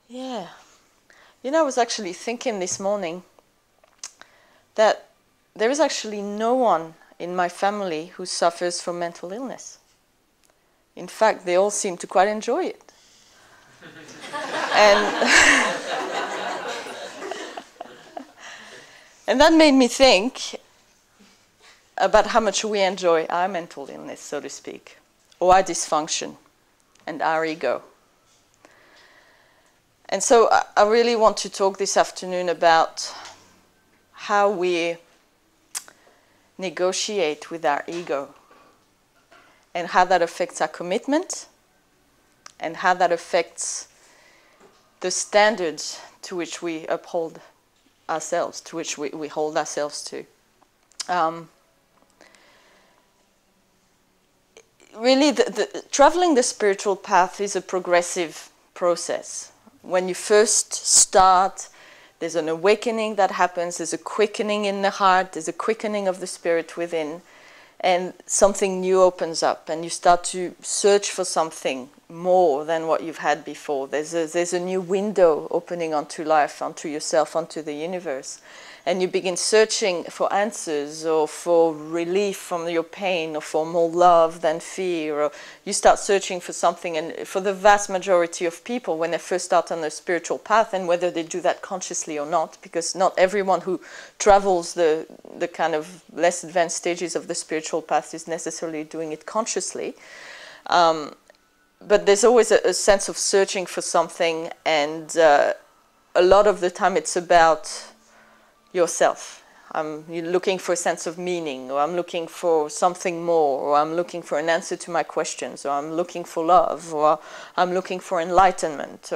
Yeah. You know, I was actually thinking this morning that there is actually no one in my family who suffers from mental illness. In fact, they all seem to quite enjoy it. and, and that made me think about how much we enjoy our mental illness, so to speak, or our dysfunction and our ego. And so I really want to talk this afternoon about how we negotiate with our ego and how that affects our commitment and how that affects the standards to which we uphold ourselves, to which we hold ourselves to. Really, traveling the spiritual path is a progressive process. When you first start, there's an awakening that happens, there's a quickening in the heart, there's a quickening of the spirit within, and something new opens up, and you start to search for something more than what you've had before. There's a new window opening onto life, onto yourself, onto the universe. And you begin searching for answers or for relief from your pain or for more love than fear. Or you start searching for something. And for the vast majority of people, when they first start on the spiritual path, and whether they do that consciously or not, because not everyone who travels the kind of less advanced stages of the spiritual path is necessarily doing it consciously. But there's always a sense of searching for something. And a lot of the time it's about yourself. You're looking for a sense of meaning, or I'm looking for something more, or I'm looking for an answer to my questions, or I'm looking for love, or I'm looking for enlightenment.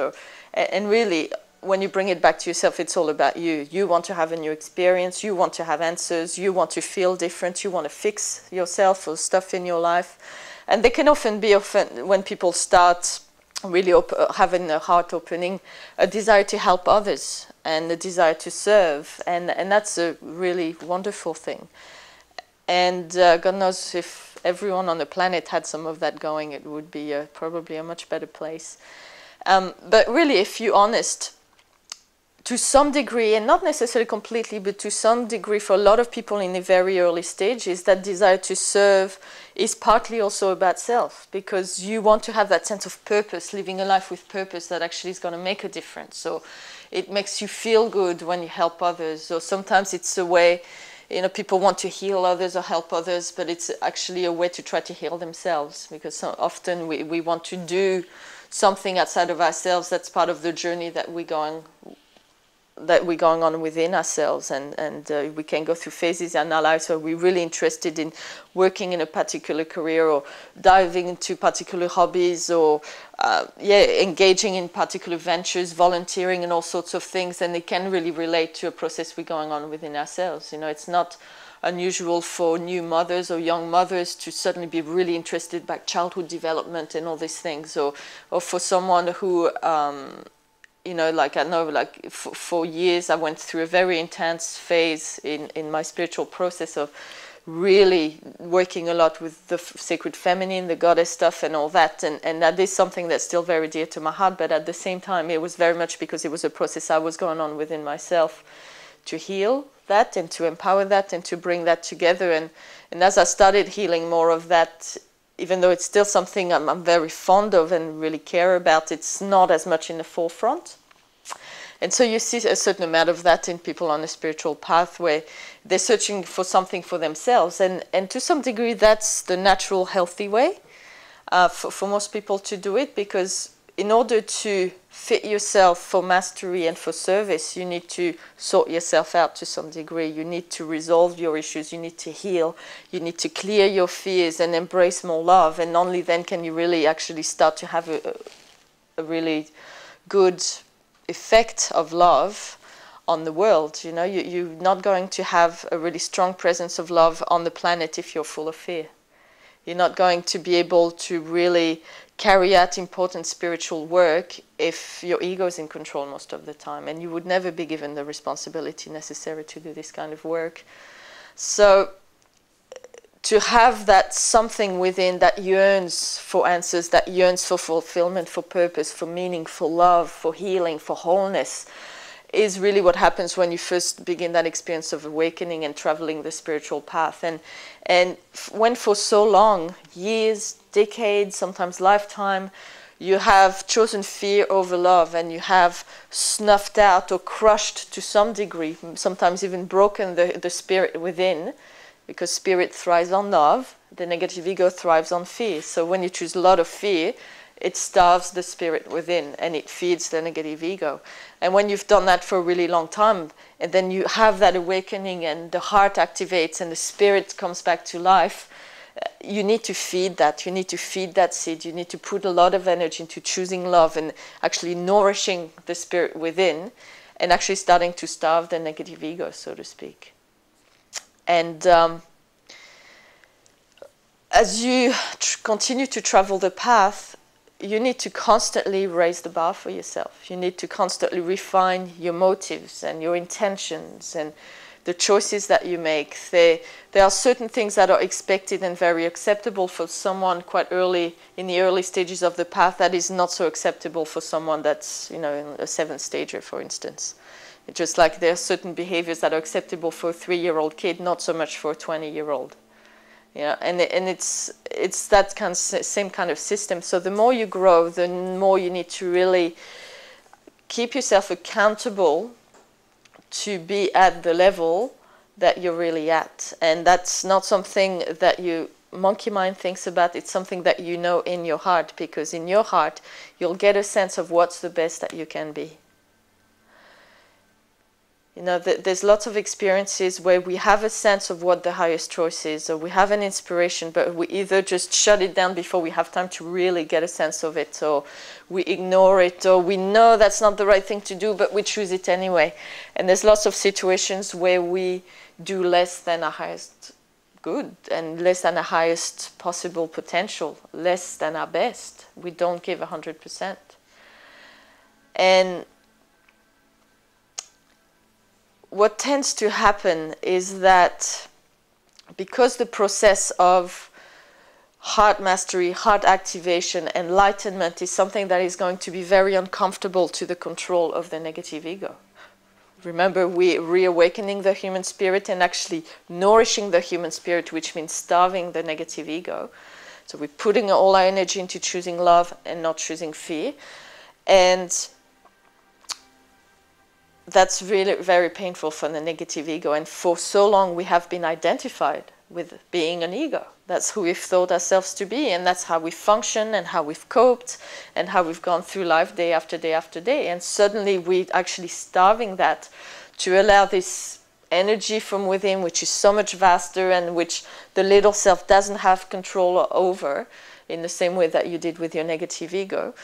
And really, when you bring it back to yourself, it's all about you. You want to have a new experience, you want to have answers, you want to feel different, you want to fix yourself or stuff in your life. And they can often be, when people start really having a heart opening, a desire to help others and a desire to serve, and that's a really wonderful thing. And God knows, if everyone on the planet had some of that going, it would be probably a much better place. But really, if you're honest, to some degree, and not necessarily completely, but to some degree, for a lot of people in the very early stages, that desire to serve is partly also about self, because you want to have that sense of purpose, living a life with purpose that actually is going to make a difference. So it makes you feel good when you help others, or sometimes it's a way, people want to heal others or help others, but it's actually a way to try to heal themselves, because so often we want to do something outside of ourselves. That's part of the journey that we're going on within ourselves, and we can go through phases in our lives where we're really interested in working in a particular career, or diving into particular hobbies, or engaging in particular ventures, volunteering, and all sorts of things, and it can really relate to a process we're going on within ourselves. It's not unusual for new mothers or young mothers to suddenly be really interested by childhood development and all these things, or for someone who like I know, like for years I went through a very intense phase in my spiritual process of really working a lot with the sacred feminine, the goddess stuff and all that. And that is something that's still very dear to my heart. But at the same time, it was very much because it was a process I was going on within myself to heal that and to empower that and to bring that together. And as I started healing more of that, even though it's still something I'm very fond of and really care about, it's not as much in the forefront. And so you see a certain amount of that in people on a spiritual path, where they're searching for something for themselves. And to some degree, that's the natural, healthy way for most people to do it, because in order to fit yourself for mastery and for service, you need to sort yourself out to some degree. You need to resolve your issues. You need to heal. You need to clear your fears and embrace more love. And only then can you really actually start to have a really good effect of love on the world. You're not going to have a really strong presence of love on the planet if you're full of fear. You're not going to be able to really carry out important spiritual work if your ego is in control most of the time, and you would never be given the responsibility necessary to do this kind of work. So to have that something within that yearns for answers, that yearns for fulfillment, for purpose, for meaning, for love, for healing, for wholeness, is really what happens when you first begin that experience of awakening and traveling the spiritual path. And when for so long, years, decades, sometimes lifetime, you have chosen fear over love, and you have snuffed out or crushed to some degree, sometimes even broken the spirit within, because spirit thrives on love, the negative ego thrives on fear. So when you choose a lot of fear, it starves the spirit within, and it feeds the negative ego. And when you've done that for a really long time, and then you have that awakening, and the heart activates, and the spirit comes back to life, you need to feed that. You need to feed that seed. You need to put a lot of energy into choosing love and actually nourishing the spirit within, and actually starting to starve the negative ego, so to speak. And as you continue to travel the path, you need to constantly raise the bar for yourself. You need to constantly refine your motives and your intentions and the choices that you make. There are certain things that are expected and very acceptable for someone quite early, in the early stages of the path, that is not so acceptable for someone that's, you know, in a 7th stager, for instance. It's just like there are certain behaviors that are acceptable for a 3-year-old kid, not so much for a 20-year-old. Yeah, and it's that kind of same kind of system. So the more you grow, the more you need to really keep yourself accountable to be at the level that you're really at. And that's not something that you monkey mind thinks about. It's something that you know in your heart, because in your heart you'll get a sense of what's the best that you can be. You know, there's lots of experiences where we have a sense of what the highest choice is, or we have an inspiration, but we either just shut it down before we have time to really get a sense of it, or we ignore it, or we know that's not the right thing to do, but we choose it anyway. And there's lots of situations where we do less than our highest good, and less than our highest possible potential, less than our best. We don't give 100%. And what tends to happen is that because the process of heart mastery, heart activation, enlightenment is something that is going to be very uncomfortable to the control of the negative ego. Remember, we're reawakening the human spirit and actually nourishing the human spirit, which means starving the negative ego. So we're putting all our energy into choosing love and not choosing fear. And that's really very painful for the negative ego. And for so long we have been identified with being an ego. That's who we've thought ourselves to be, and that's how we function and how we've coped and how we've gone through life day after day after day. And suddenly we're actually starving that to allow this energy from within, which is so much vaster and which the little self doesn't have control over in the same way that you did with your negative ego.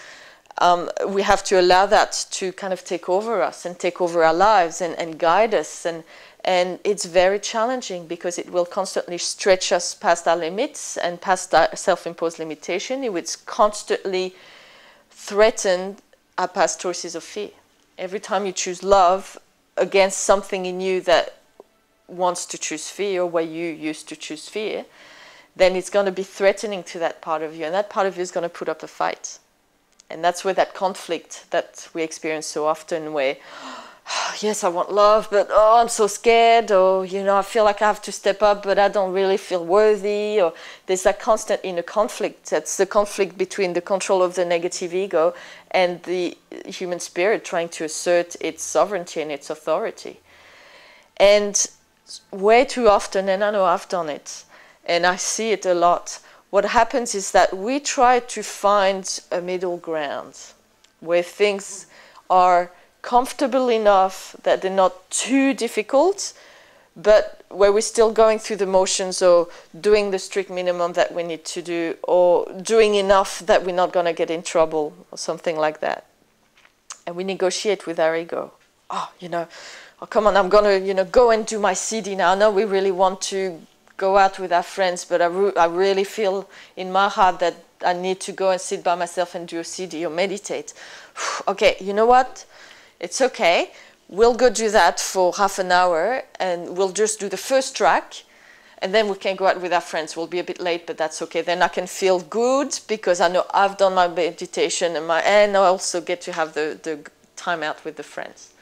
We have to allow that to kind of take over us and take over our lives and guide us. And it's very challenging because it will constantly stretch us past our limits and past our self-imposed limitation. It would constantly threaten our past choices of fear. Every time you choose love against something in you that wants to choose fear, or where you used to choose fear, then it's going to be threatening to that part of you. And that part of you is going to put up a fight. And that's where that conflict that we experience so often, where, yes, I want love, but oh, I'm so scared, or, you know, I feel like I have to step up, but I don't really feel worthy, or there's that constant inner conflict. That's the conflict between the control of the negative ego and the human spirit trying to assert its sovereignty and its authority. And way too often, and I know I've done it, and I see it a lot, what happens is that we try to find a middle ground where things are comfortable enough that they're not too difficult, but where we're still going through the motions, or doing the strict minimum that we need to do, or doing enough that we're not going to get in trouble, or something like that. And we negotiate with our ego. Oh, you know, oh, come on, I'm going to, you know, go and do my CD now. I know we really want to go out with our friends, but I really feel in my heart that I need to go and sit by myself and do a CD or meditate. Okay, you know what? It's okay. We'll go do that for half an hour, and we'll just do the first track, And then we can go out with our friends. We'll be a bit late, but that's okay. Then I can feel good because I know I've done my meditation and I also get to have the time out with the friends.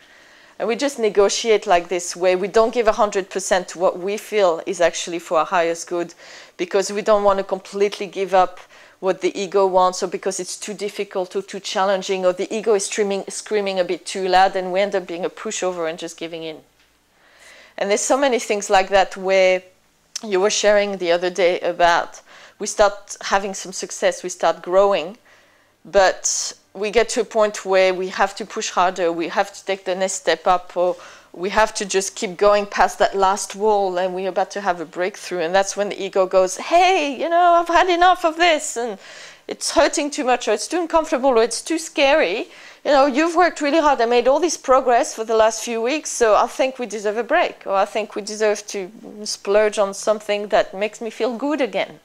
And we just negotiate like this, where we don't give 100% to what we feel is actually for our highest good, because we don't want to completely give up what the ego wants, or because it's too difficult or too challenging, or the ego is screaming a bit too loud, and we end up being a pushover and just giving in. And there's so many things like that, where you were sharing the other day about we start having some success, we start growing, but we get to a point where we have to push harder, we have to take the next step up, or we have to just keep going past that last wall, and we're about to have a breakthrough. And that's when the ego goes, hey, you know, I've had enough of this, and it's hurting too much, or it's too uncomfortable, or it's too scary. You know, you've worked really hard and made all this progress for the last few weeks, so I think we deserve a break, or I think we deserve to splurge on something that makes me feel good again.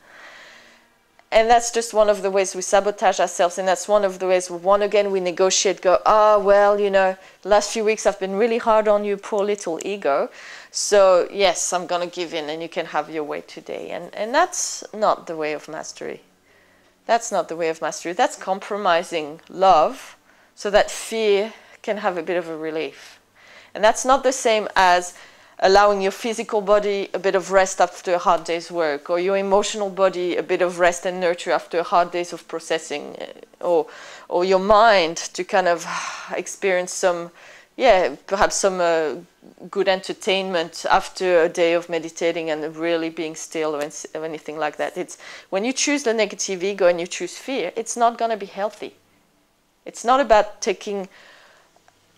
And that's just one of the ways we sabotage ourselves, and that's one of the ways, we negotiate, go, well, you know, last few weeks I've been really hard on you, poor little ego, so yes, I'm going to give in, and you can have your way today. And that's not the way of mastery. That's not the way of mastery. That's compromising love so that fear can have a bit of a relief. And that's not the same as allowing your physical body a bit of rest after a hard day's work, or your emotional body a bit of rest and nurture after hard days of processing, or your mind to kind of experience some, perhaps some good entertainment after a day of meditating and really being still, or anything like that. It's when you choose the negative ego and you choose fear, it's not going to be healthy. It's not about taking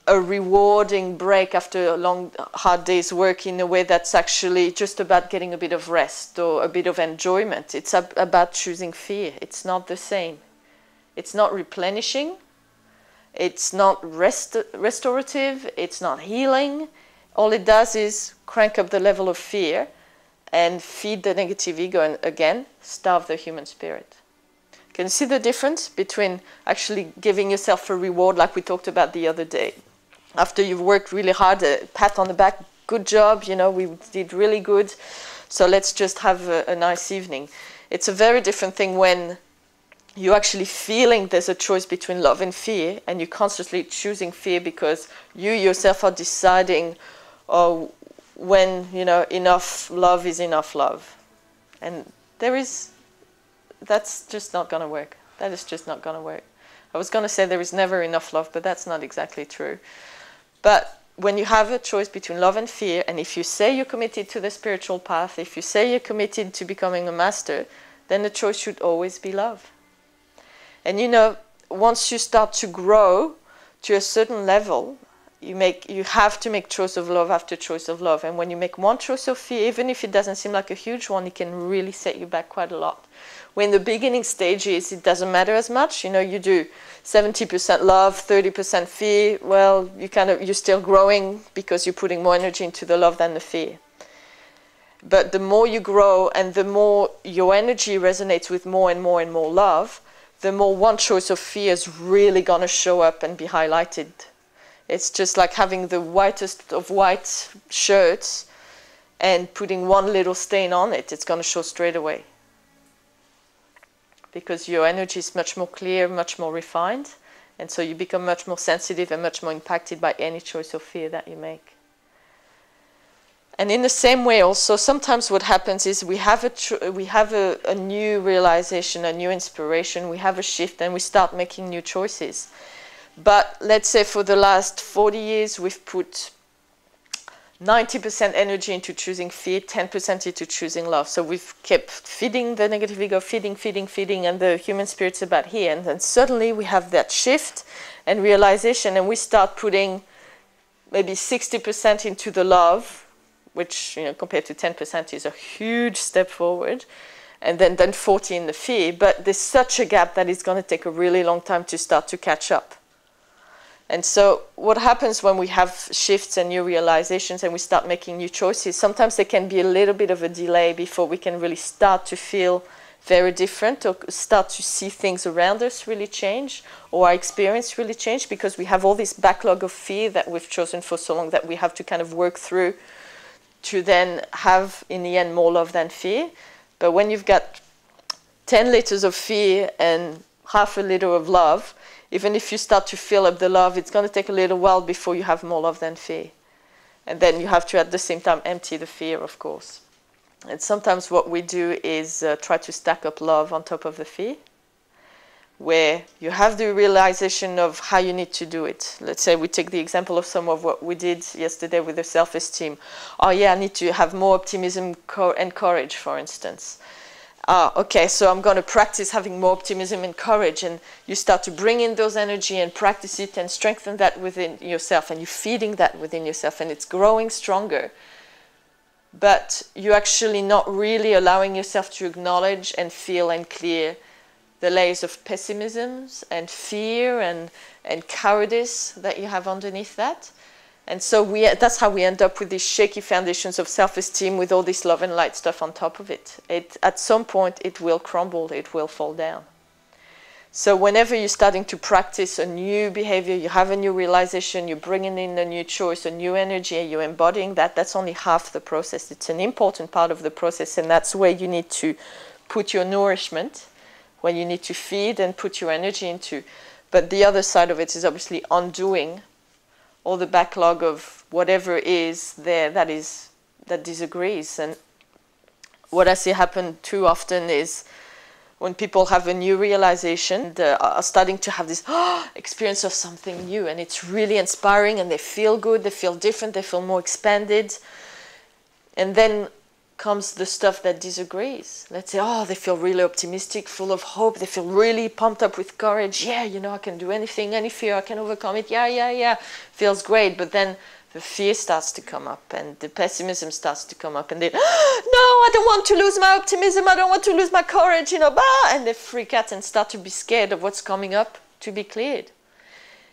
a rewarding break after a long, hard day's work in a way that's actually just about getting a bit of rest or a bit of enjoyment. It's about choosing fear. It's not the same. It's not replenishing. It's not restorative. It's not healing. All it does is crank up the level of fear and feed the negative ego, and again, starve the human spirit. Can you see the difference between actually giving yourself a reward, like we talked about the other day? After you've worked really hard, a pat on the back, good job, you know, we did really good, so let's just have a nice evening. It's a very different thing when you're actually feeling there's a choice between love and fear, and you're constantly choosing fear because you yourself are deciding when, you know, enough love is enough love. And that's just not going to work. That is just not going to work. I was going to say there is never enough love, but that's not exactly true. But when you have a choice between love and fear, and if you say you're committed to the spiritual path, if you say you're committed to becoming a master, then the choice should always be love. And you know, once you start to grow to a certain level, you have to make choice of love after choice of love. And when you make one choice of fear, even if it doesn't seem like a huge one, it can really set you back quite a lot. When the beginning stages, it doesn't matter as much. You know, you do 70% love, 30% fear. Well, you're still growing because you're putting more energy into the love than the fear. But the more you grow and the more your energy resonates with more and more and more love, the more one choice of fear is really going to show up and be highlighted. It's just like having the whitest of white shirts and putting one little stain on it. It's going to show straight away. Because your energy is much more clear, much more refined, and so you become much more sensitive and much more impacted by any choice of fear that you make. And in the same way also, sometimes what happens is we have a new realization, a new inspiration, we have a shift, and we start making new choices. But let's say for the last 40 years, we've put 90% energy into choosing fear, 10% into choosing love. So we've kept feeding the negative ego, feeding, and the human spirit's about here. And then suddenly we have that shift and realization, and we start putting maybe 60% into the love, which, you know, compared to 10% is a huge step forward, and then 40 in the fear. But there's such a gap that it's going to take a really long time to start to catch up. And so what happens when we have shifts and new realizations and we start making new choices, sometimes there can be a little bit of a delay before we can really start to feel very different or start to see things around us really change, or our experience really change, because we have all this backlog of fear that we've chosen for so long that we have to kind of work through to then have, in the end, more love than fear. But when you've got 10 liters of fear and half a liter of love, even if you start to fill up the love, it's going to take a little while before you have more love than fear. And then you have to, at the same time, empty the fear, of course. And sometimes what we do is try to stack up love on top of the fear, where you have the realization of how you need to do it. Let's say we take the example of some of what we did yesterday with the self-esteem. Oh yeah, I need to have more optimism and courage, for instance. Okay, so I'm going to practice having more optimism and courage, and you start to bring in those energy and practice it and strengthen that within yourself, and you're feeding that within yourself, and it's growing stronger. But you're actually not really allowing yourself to acknowledge and feel and clear the layers of pessimisms and fear and cowardice that you have underneath that. And so that's how we end up with these shaky foundations of self-esteem with all this love and light stuff on top of it. At some point, it will crumble, it will fall down. So whenever you're starting to practice a new behavior, you have a new realization, you're bringing in a new choice, a new energy, you're embodying that, that's only half the process. It's an important part of the process, and that's where you need to put your nourishment, where you need to feed and put your energy into. But the other side of it is obviously undoing all the backlog of whatever is there that disagrees. And what I see happen too often is when people have a new realization, they are starting to have this experience of something new, and it's really inspiring, and they feel good, they feel different, they feel more expanded. And then comes the stuff that disagrees. Let's say, they feel really optimistic, full of hope, they feel really pumped up with courage. Yeah, I can do anything, any fear, I can overcome it. Yeah. Feels great. But then the fear starts to come up, and the pessimism starts to come up, and they, no, I don't want to lose my optimism, I don't want to lose my courage, and they freak out and start to be scared of what's coming up to be cleared.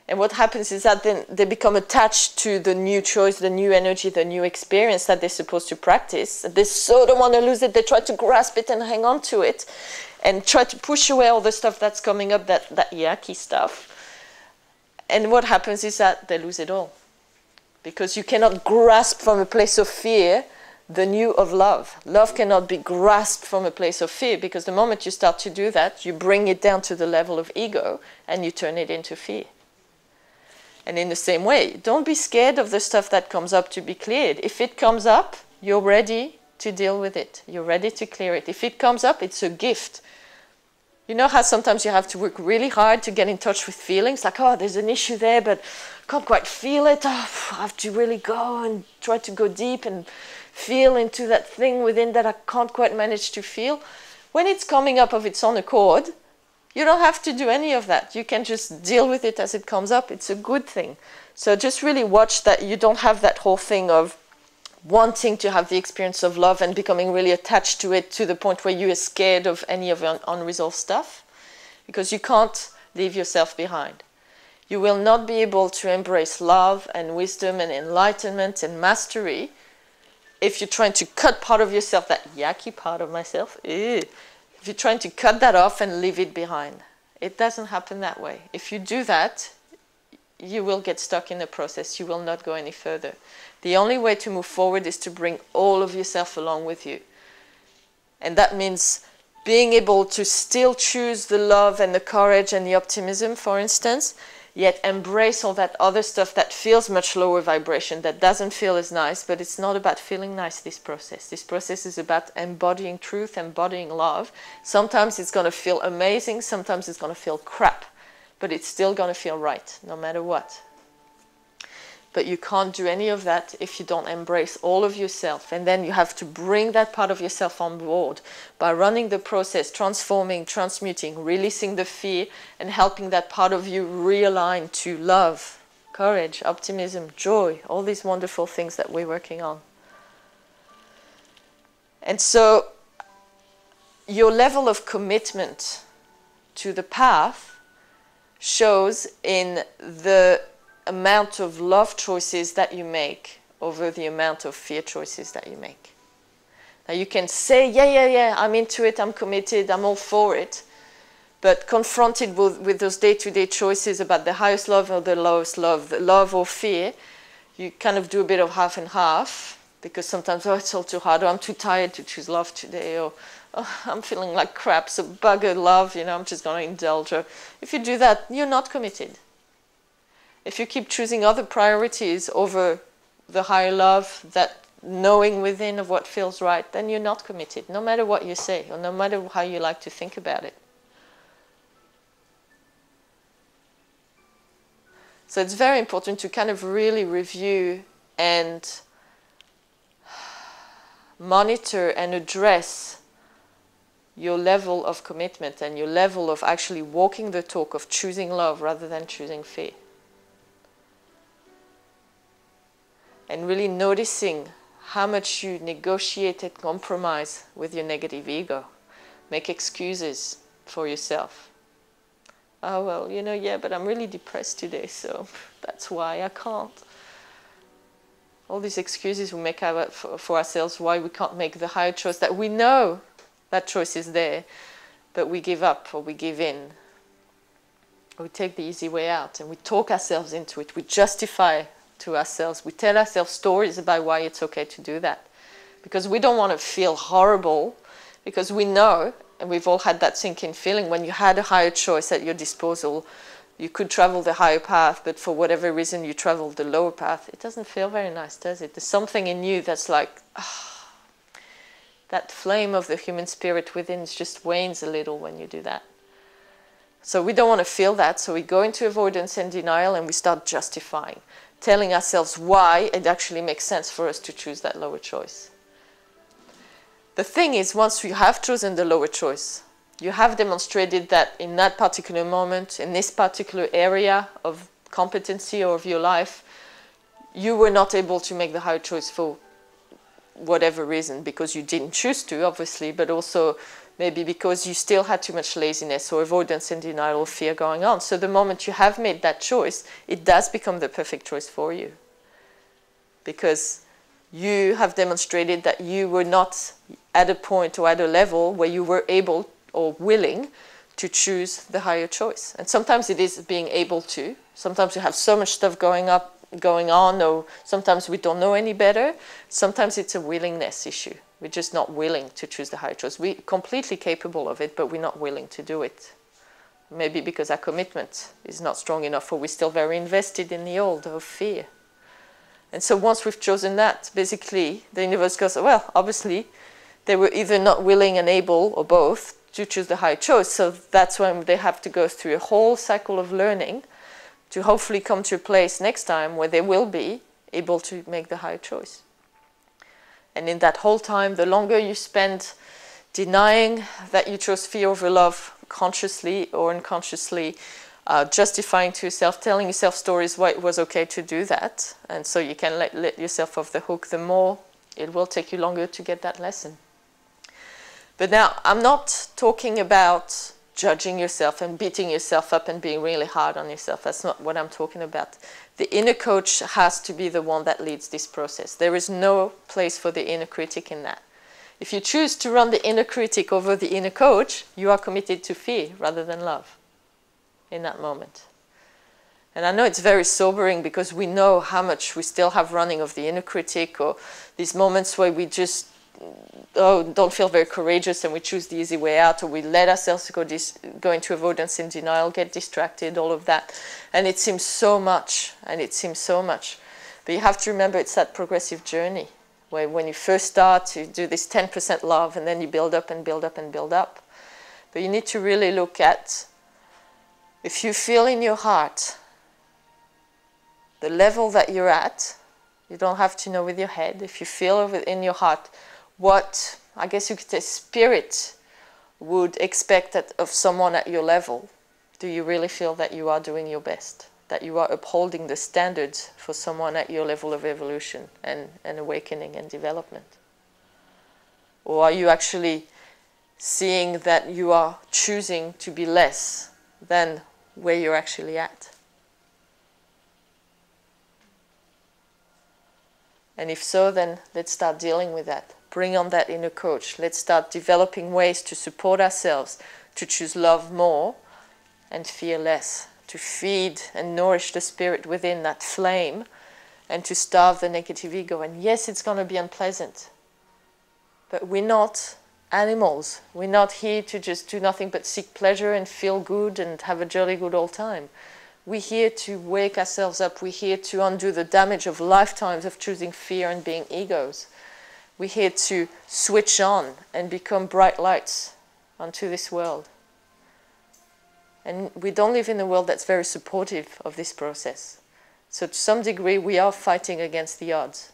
And what happens is that then they become attached to the new choice, the new energy, the new experience that they're supposed to practice. They so don't want to lose it, they try to grasp it and hang on to it and try to push away all the stuff that's coming up, that yucky stuff. And what happens is that they lose it all. Because you cannot grasp from a place of fear the new of love. Love cannot be grasped from a place of fear, because the moment you start to do that, you bring it down to the level of ego and you turn it into fear. And in the same way, don't be scared of the stuff that comes up to be cleared. If it comes up, you're ready to deal with it. You're ready to clear it. If it comes up, it's a gift. You know how sometimes you have to work really hard to get in touch with feelings? Like, there's an issue there, but I can't quite feel it. I have to really go and try to go deep and feel into that thing within that I can't quite manage to feel. When it's coming up of its own accord, you don't have to do any of that. You can just deal with it as it comes up. It's a good thing. So just really watch that you don't have that whole thing of wanting to have the experience of love and becoming really attached to it to the point where you are scared of any of your unresolved stuff, because you can't leave yourself behind. You will not be able to embrace love and wisdom and enlightenment and mastery if you're trying to cut part of yourself, that yucky part of myself, if you're trying to cut that off and leave it behind. It doesn't happen that way. If you do that, you will get stuck in the process. You will not go any further. The only way to move forward is to bring all of yourself along with you. And that means being able to still choose the love and the courage and the optimism, for instance, yet embrace all that other stuff that feels much lower vibration, that doesn't feel as nice. But it's not about feeling nice, this process. This process is about embodying truth, embodying love. Sometimes it's going to feel amazing, sometimes it's going to feel crap, but it's still going to feel right, no matter what. But you can't do any of that if you don't embrace all of yourself. And then you have to bring that part of yourself on board by running the process, transforming, transmuting, releasing the fear, and helping that part of you realign to love, courage, optimism, joy, all these wonderful things that we're working on. And so your level of commitment to the path shows in the amount of love choices that you make over the amount of fear choices that you make. Now you can say, yeah, I'm into it, I'm committed, I'm all for it, but confronted with those day-to-day choices about the highest love or the lowest love, the love or fear, you kind of do a bit of half and half, Because sometimes, oh, it's all too hard, or I'm too tired to choose love today, or oh, I'm feeling like crap, so bugger love, you know, I'm just going to indulge. Or if you do that, you're not committed. If you keep choosing other priorities over the higher love, that knowing within of what feels right, then you're not committed, no matter what you say, or no matter how you like to think about it. So it's very important to kind of really review and monitor and address your level of commitment and your level of actually walking the talk of choosing love rather than choosing fear. And really noticing how much you negotiate and compromise with your negative ego. Make excuses for yourself. Oh, well, you know, yeah, but I'm really depressed today, so that's why I can't. All these excuses we make for ourselves why we can't make the higher choice that we know that choice is there, but we give up or we give in. Or we take the easy way out and we talk ourselves into it. We justify to ourselves. We tell ourselves stories about why it's okay to do that. Because we don't want to feel horrible, because we know, and we've all had that sinking feeling, when you had a higher choice at your disposal, you could travel the higher path, but for whatever reason you traveled the lower path. It doesn't feel very nice, does it? There's something in you that's like, that flame of the human spirit within just wanes a little when you do that. So we don't want to feel that, so we go into avoidance and denial and we start justifying, telling ourselves why it actually makes sense for us to choose that lower choice. The thing is, once you have chosen the lower choice, you have demonstrated that in that particular moment, in this particular area of competency or of your life, you were not able to make the higher choice for whatever reason, because you didn't choose to, obviously, but also maybe because you still had too much laziness or avoidance and denial or fear going on. So the moment you have made that choice, it does become the perfect choice for you. Because you have demonstrated that you were not at a point or at a level where you were able or willing to choose the higher choice. And sometimes it is being able to. Sometimes you have so much stuff going on, or sometimes we don't know any better. Sometimes it's a willingness issue. We're just not willing to choose the higher choice. We're completely capable of it, but we're not willing to do it. Maybe because our commitment is not strong enough, or we're still very invested in the old of fear. And so once we've chosen that, basically the universe goes, well, obviously they were either not willing and able, or both, to choose the higher choice. So that's when they have to go through a whole cycle of learning to hopefully come to a place next time where they will be able to make the higher choice. And in that whole time, the longer you spend denying that you chose fear over love, consciously or unconsciously, justifying to yourself, telling yourself stories why it was okay to do that, and so you can let yourself off the hook, the more it will take you longer to get that lesson. But now, I'm not talking about judging yourself and beating yourself up and being really hard on yourself. That's not what I'm talking about. The inner coach has to be the one that leads this process. There is no place for the inner critic in that. If you choose to run the inner critic over the inner coach, you are committed to fear rather than love in that moment. And I know it's very sobering, because we know how much we still have running of the inner critic, or these moments where we just don't feel very courageous and we choose the easy way out, or we let ourselves go into avoidance and denial, get distracted, all of that. And it seems so much, and it seems so much. But you have to remember, it's that progressive journey where when you first start, you do this 10% love, and then you build up and build up and build up. But you need to really look at, if you feel in your heart the level that you're at, you don't have to know with your head, if you feel in your heart what, I guess you could say, spirit would expect of someone at your level, do you really feel that you are doing your best? That you are upholding the standards for someone at your level of evolution and awakening and development? Or are you actually seeing that you are choosing to be less than where you're actually at? And if so, then let's start dealing with that. Bring on that inner coach. Let's start developing ways to support ourselves, to choose love more and fear less, to feed and nourish the spirit within, that flame, and to starve the negative ego. And yes, it's going to be unpleasant, but we're not animals. We're not here to just do nothing but seek pleasure and feel good and have a jolly good old time. We're here to wake ourselves up. We're here to undo the damage of lifetimes of choosing fear and being egos. We're here to switch on and become bright lights onto this world. And we don't live in a world that's very supportive of this process. So to some degree, we are fighting against the odds.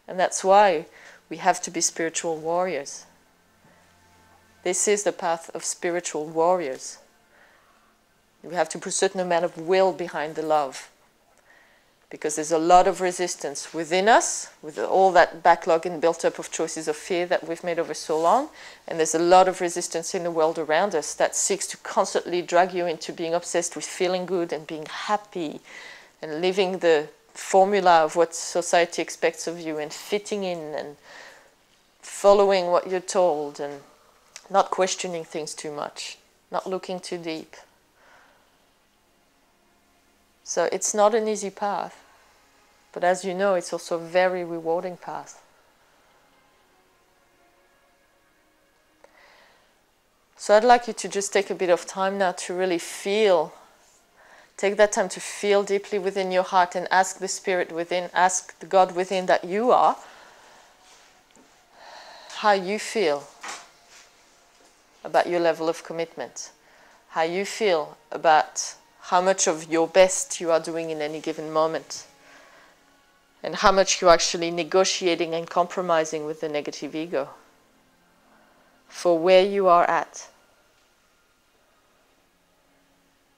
And that's why we have to be spiritual warriors. This is the path of spiritual warriors. We have to put a certain amount of will behind the love. Because there's a lot of resistance within us, with all that backlog and built up of choices of fear that we've made over so long. And there's a lot of resistance in the world around us that seeks to constantly drag you into being obsessed with feeling good and being happy and living the formula of what society expects of you and fitting in and following what you're told and not questioning things too much, not looking too deep. So it's not an easy path, but as you know, it's also a very rewarding path. So I'd like you to just take a bit of time now to really feel, take that time to feel deeply within your heart and ask the Spirit within, ask the God within that you are, how you feel about your level of commitment, how you feel about how much of your best you are doing in any given moment, and how much you're actually negotiating and compromising with the negative ego for where you are at.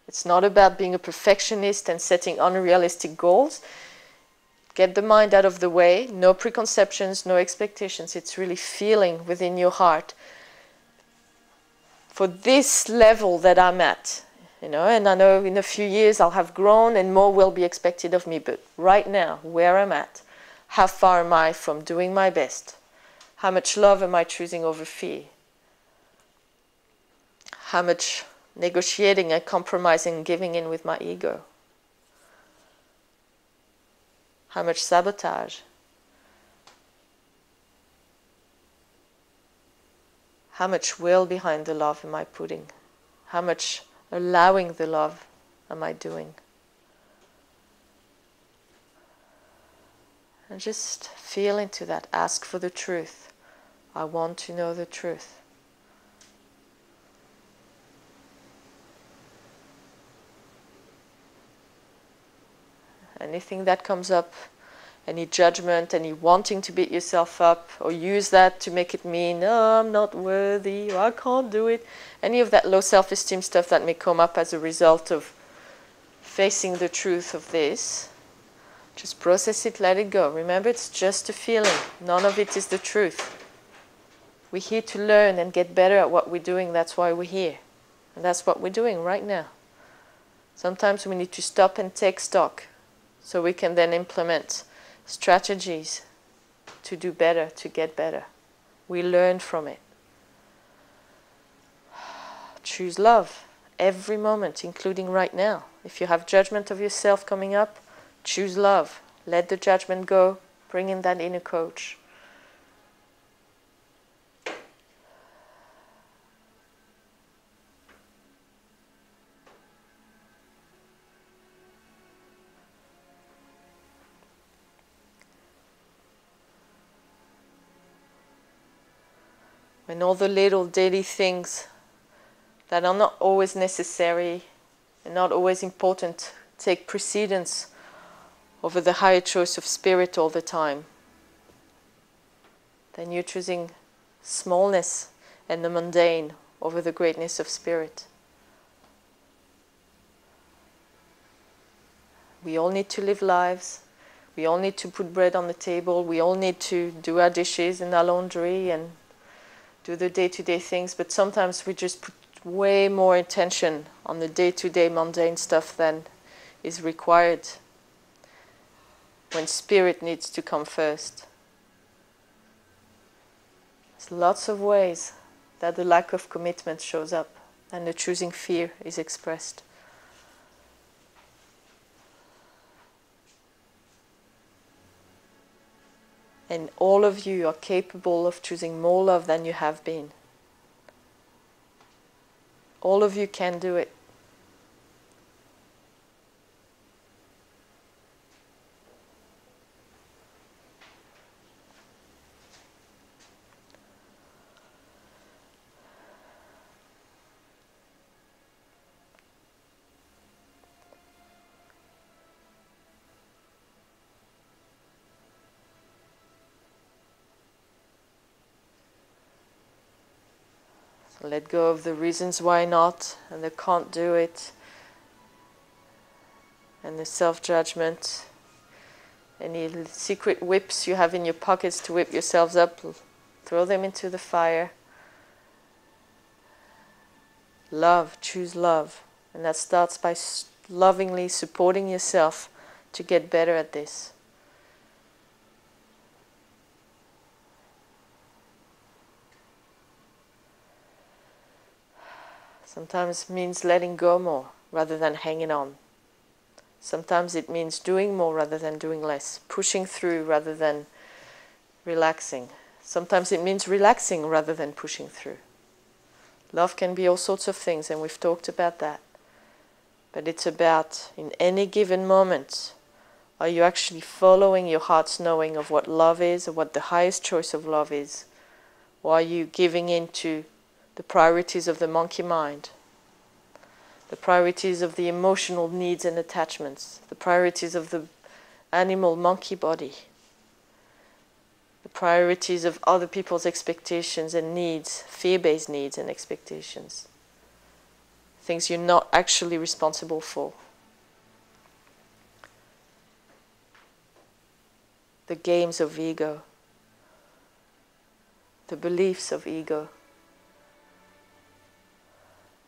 It's not about being a perfectionist and setting unrealistic goals. Get the mind out of the way, no preconceptions, no expectations. It's really feeling within your heart, for this level that I'm at, and I know in a few years I'll have grown and more will be expected of me, but right now, where I'm at, how far am I from doing my best? How much love am I choosing over fear? How much negotiating and compromising and giving in with my ego? How much sabotage? How much will behind the love am I putting? How much allowing the love am I doing? And just feel into that. Ask for the truth. I want to know the truth. Anything that comes up, any judgment, any wanting to beat yourself up, or use that to make it mean, oh, I'm not worthy, or I can't do it. Any of that low self-esteem stuff that may come up as a result of facing the truth of this, just process it, let it go. Remember, it's just a feeling. None of it is the truth. We're here to learn and get better at what we're doing. That's why we're here. And that's what we're doing right now. Sometimes we need to stop and take stock so we can then implement strategies to do better, to get better. We learn from it. Choose love every moment, including right now. If you have judgment of yourself coming up, choose love. Let the judgment go. Bring in that inner coach. When all the little daily things that are not always necessary and not always important take precedence over the higher choice of spirit all the time, then you're choosing smallness and the mundane over the greatness of spirit. We all need to live lives. We all need to put bread on the table. We all need to do our dishes and our laundry and do the day-to-day things, but sometimes we just put way more attention on the day-to-day mundane stuff than is required when spirit needs to come first. There's lots of ways that the lack of commitment shows up and the choosing fear is expressed. And all of you are capable of choosing more love than you have been. All of you can do it. So let go of the reasons why not, and the can't do it, and the self-judgment. Any secret whips you have in your pockets to whip yourselves up, throw them into the fire. Love, choose love. And that starts by lovingly supporting yourself to get better at this. Sometimes it means letting go more rather than hanging on. Sometimes it means doing more rather than doing less, pushing through rather than relaxing. Sometimes it means relaxing rather than pushing through. Love can be all sorts of things, and we've talked about that. But it's about, in any given moment, are you actually following your heart's knowing of what love is, or what the highest choice of love is? Or are you giving in to the priorities of the monkey mind? The priorities of the emotional needs and attachments, the priorities of the animal monkey body, the priorities of other people's expectations and needs, fear-based needs and expectations, things you're not actually responsible for. The games of ego, the beliefs of ego.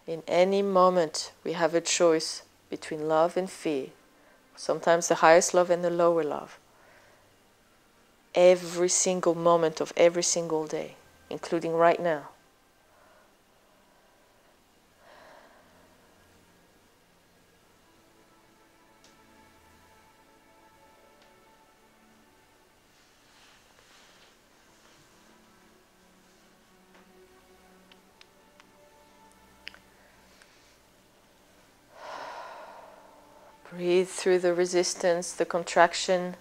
In any moment, we have a choice between love and fear. Sometimes the highest love and the lower love. Every single moment of every single day, including right now. Breathe through the resistance, the contraction.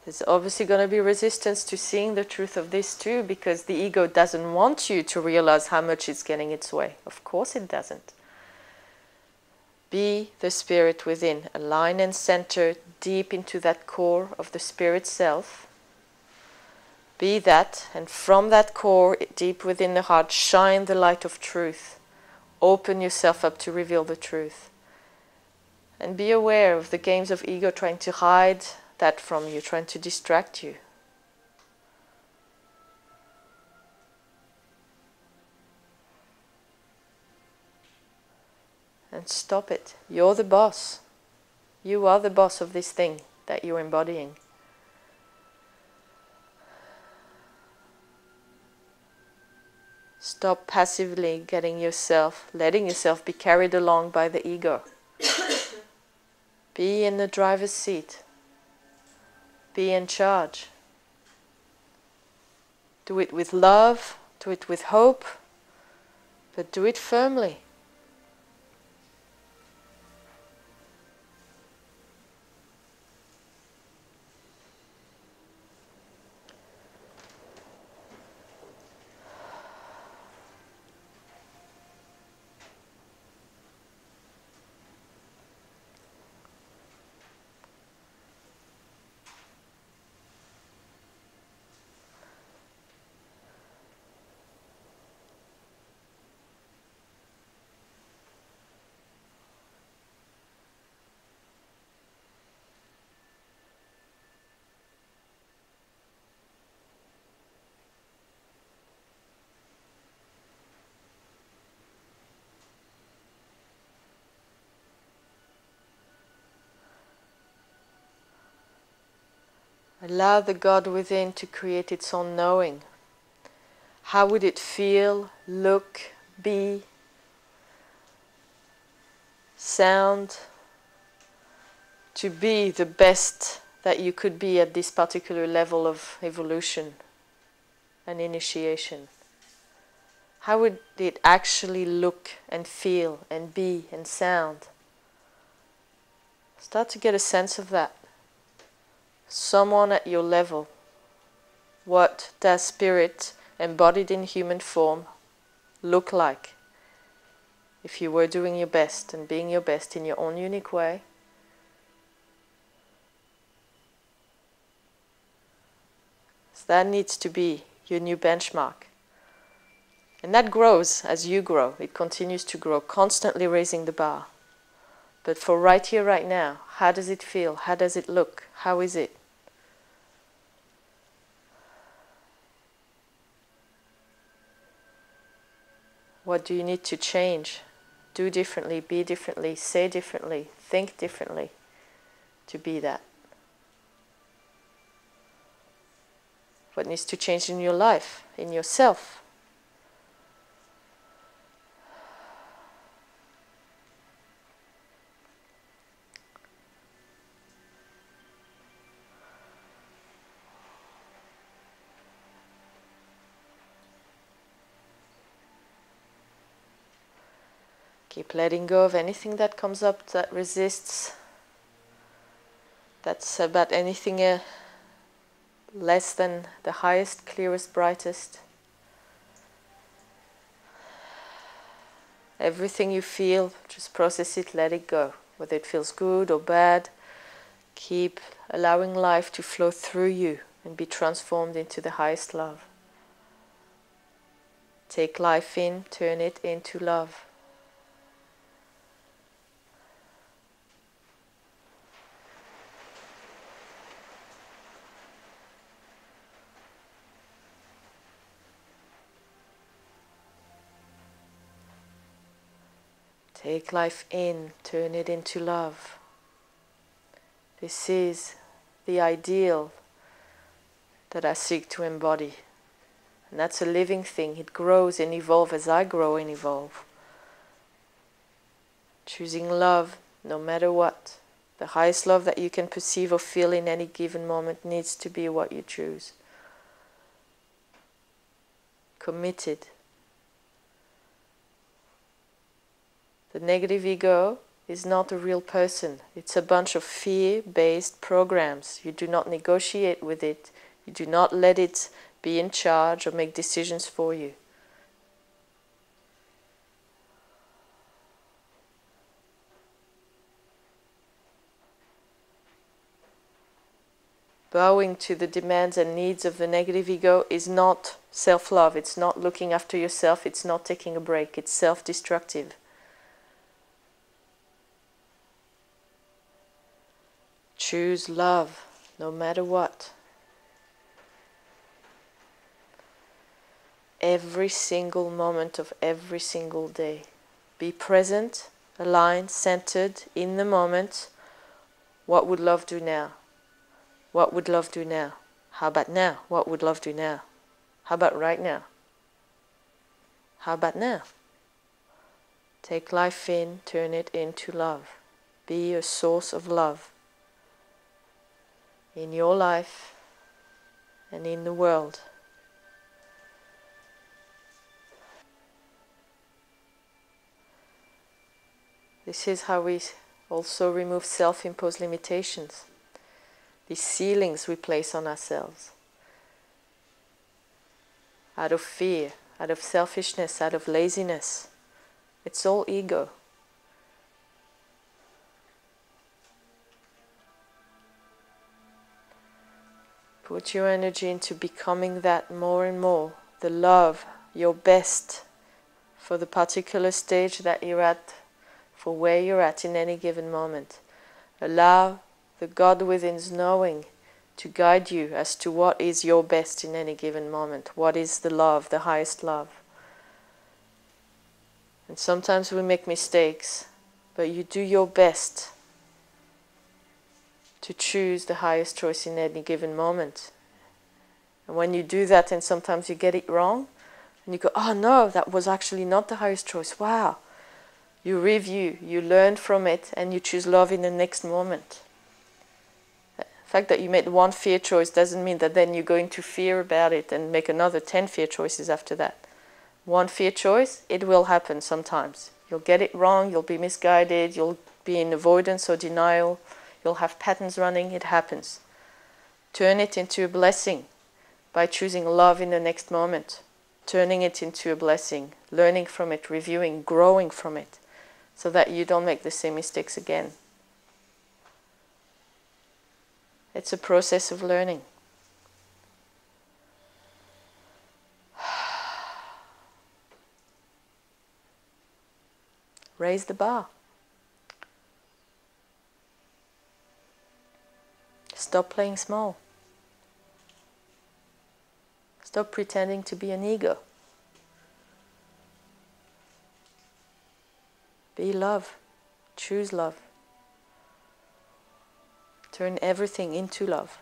There's obviously going to be resistance to seeing the truth of this too, because the ego doesn't want you to realize how much it's getting its way. Of course it doesn't. Be the spirit within. Align and center deep into that core of the spirit self. Be that, and from that core, deep within the heart, shine the light of truth. Open yourself up to reveal the truth. And be aware of the games of ego trying to hide that from you, trying to distract you. And stop it. You're the boss. You are the boss of this thing that you're embodying. Stop passively letting yourself be carried along by the ego. Be in the driver's seat. Be in charge. Do it with love, do it with hope, but do it firmly. Allow the God within to create its own knowing. How would it feel, look, be, sound, to be the best that you could be at this particular level of evolution and initiation? How would it actually look and feel and be and sound? Start to get a sense of that. Someone at your level. What does spirit embodied in human form look like if you were doing your best and being your best in your own unique way? So that needs to be your new benchmark. And that grows as you grow. It continues to grow, constantly raising the bar. But for right here, right now, how does it feel? How does it look? How is it? What do you need to change? Do differently, be differently, say differently, think differently to be that? What needs to change in your life, in yourself? Keep letting go of anything that comes up that resists. That's about anything less than the highest, clearest, brightest. Everything you feel, just process it, let it go. Whether it feels good or bad, keep allowing life to flow through you and be transformed into the highest love. Take life in, turn it into love. Take life in, turn it into love. This is the ideal that I seek to embody. And that's a living thing. It grows and evolves as I grow and evolve. Choosing love no matter what. The highest love that you can perceive or feel in any given moment needs to be what you choose. Committed. The negative ego is not a real person. It's a bunch of fear-based programs. You do not negotiate with it. You do not let it be in charge or make decisions for you. Bowing to the demands and needs of the negative ego is not self-love. It's not looking after yourself. It's not taking a break. It's self-destructive. Choose love, no matter what. Every single moment of every single day. Be present, aligned, centered, in the moment. What would love do now? What would love do now? How about now? What would love do now? How about right now? How about now? Take life in, turn it into love. Be a source of love. In your life and in the world. This is how we also remove self-imposed limitations, these ceilings we place on ourselves. Out of fear, out of selfishness, out of laziness. It's all ego. Put your energy into becoming that more and more. The love, your best for the particular stage that you're at, for where you're at in any given moment. Allow the God within's knowing to guide you as to what is your best in any given moment. What is the love, the highest love. And sometimes we make mistakes, but you do your best to choose the highest choice in any given moment. And when you do that, and sometimes you get it wrong, and you go, oh no, that was actually not the highest choice. Wow. You review, you learn from it, and you choose love in the next moment. fact that you made one fear choice doesn't mean that then you're going to fear about it and make another 10 fear choices after that. One fear choice, it will happen sometimes. You'll get it wrong, you'll be misguided, you'll be in avoidance or denial, you'll have patterns running, it happens. Turn it into a blessing by choosing love in the next moment, turning it into a blessing, learning from it, reviewing, growing from it, so that you don't make the same mistakes again. It's a process of learning. Raise the bar. Stop playing small. Stop pretending to be an ego. Be love. Choose love. Turn everything into love.